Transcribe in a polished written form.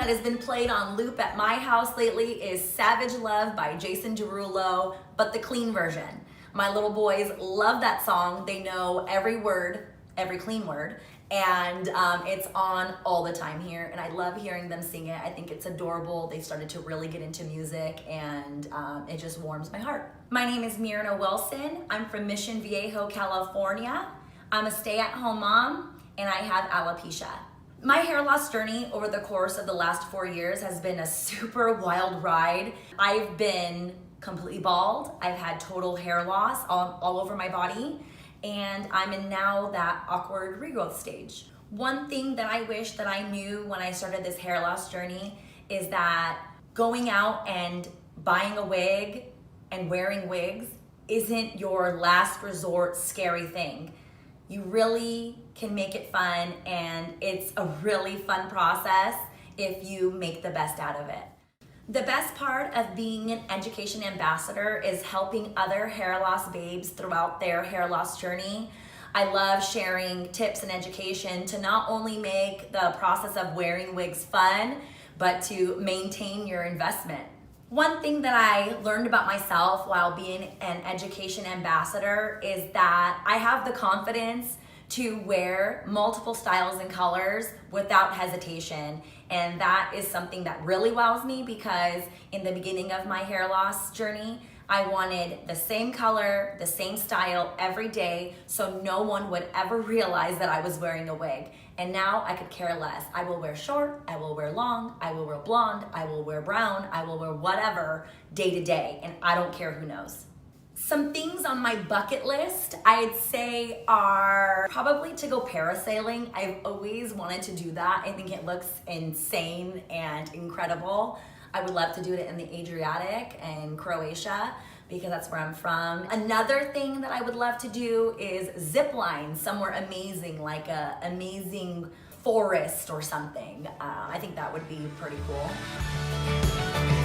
that has been played on loop at my house lately is Savage Love by Jason Derulo, but the clean version. My little boys love that song. They know every word, every clean word, and it's on all the time here, and I love hearing them sing it. I think it's adorable. They've started to really get into music, and it just warms my heart. My name is Myrna Wilson. I'm from Mission Viejo, California. I'm a stay-at-home mom, and I have alopecia. My hair loss journey over the course of the last 4 years has been a super wild ride. I've been completely bald. I've had total hair loss all over my body, and I'm in now that awkward regrowth stage. One thing that I wish that I knew when I started this hair loss journey is that going out and buying a wig and wearing wigs isn't your last resort scary thing. You really can make it fun, and it's a really fun process if you make the best out of it. The best part of being an education ambassador is helping other hair loss babes throughout their hair loss journey. I love sharing tips and education to not only make the process of wearing wigs fun, but to maintain your investment. One thing that I learned about myself while being an education ambassador is that I have the confidence to wear multiple styles and colors without hesitation. And that is something that really wows me, because in the beginning of my hair loss journey, I wanted the same color, the same style every day, so no one would ever realize that I was wearing a wig. And now I could care less. I will wear short, I will wear long, I will wear blonde, I will wear brown, I will wear whatever day to day, and I don't care who knows. Some things on my bucket list I'd say are probably to go parasailing. I've always wanted to do that. I think it looks insane and incredible. I would love to do it in the Adriatic and Croatia, because that's where I'm from. Another thing that I would love to do is zip line somewhere amazing, like a amazing forest or something. I think that would be pretty cool.